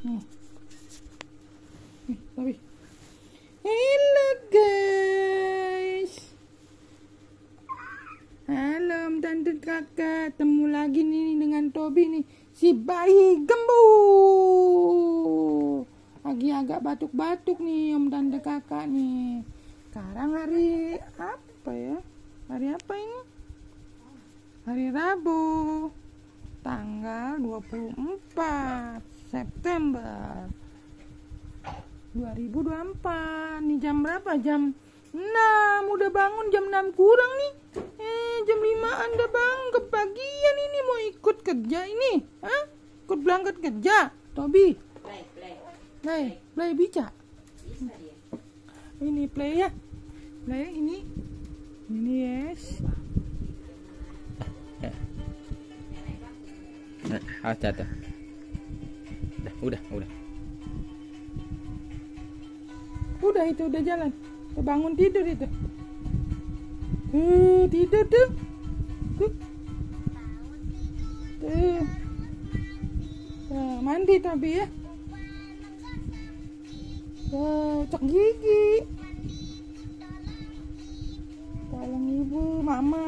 Tobi. Halo guys. Halo tante kakak, temu lagi nih dengan Tobi nih, si bayi gembu. Lagi agak batuk-batuk nih om tante kakak nih. Sekarang hari apa ya? Hari apa ini? Hari Rabu, tanggal 24 September 2024. Nih jam berapa? Jam 6. Udah bangun jam 6 kurang nih. Jam 5 Anda bangun kepagian ini, mau ikut kerja ini? Hah? Ikut berangkat kerja, Tobi? Play bisa? Ini play ya. Play ini yes. Jatuh. Udah itu udah jalan. Bangun tidur itu. Tidur tuh. Mandi tapi ya. Cek gigi. Tolong ibu, mama.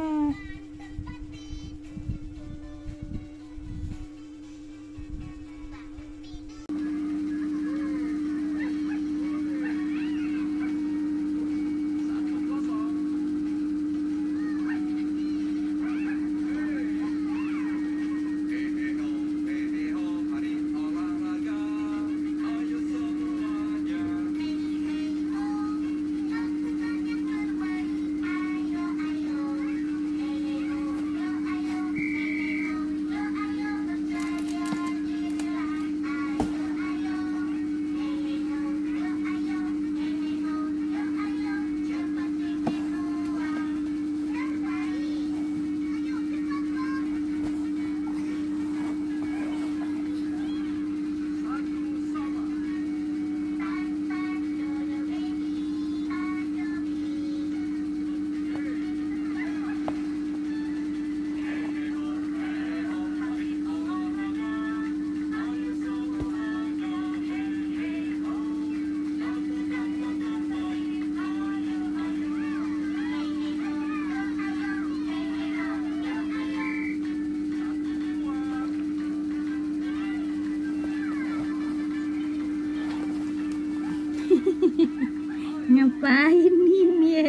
Ngapain ini?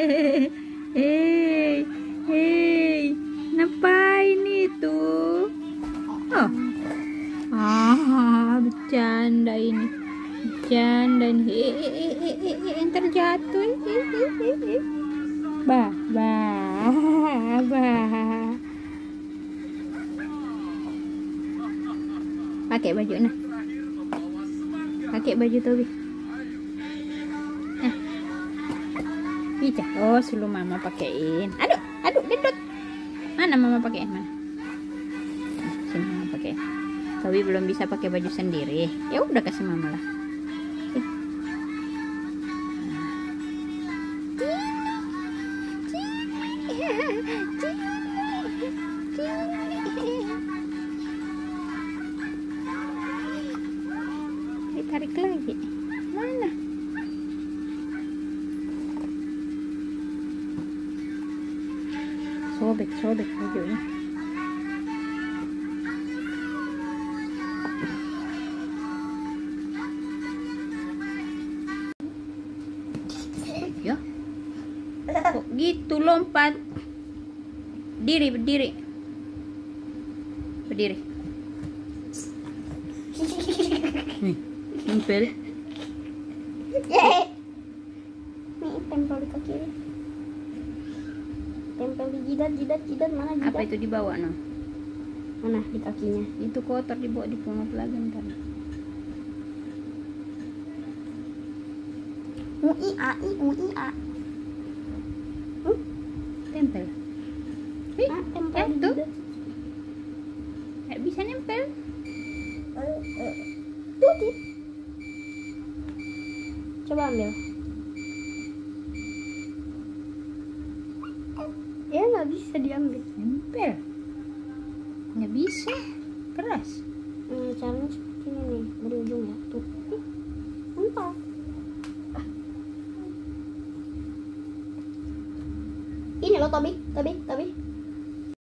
Ngapain itu? Bercanda ini. Yang terjatuh. Bah. Pakai baju nah. Pakai baju Tobi. Bisa. Selalu mama pakein. Aduh, dendut. Mana mama pakein? Mana? Sini mama pakein. Tobi belum bisa pakai baju sendiri. Ya udah kasih mama lah. Ditarik lagi. Mana? Sobek bajunya. Ya. Kok gitu lompat? Berdiri. Nih, nempel. Nih, tempel di kaki. Tempel di jidat mana jidat? Apa itu dibawa no? Mana di kakinya? Itu kotor dibawa di pengap lagi ntar. UI-A. Tempel. Tempel di tuh. jidat. Nggak bisa nempel. Tuh. Coba ambil. Ya nggak bisa diambil. Nempel. Nggak bisa. Keras. Caranya seperti ini nih, dari ujung ya. Tuh. lempar. Ini loh Tobi.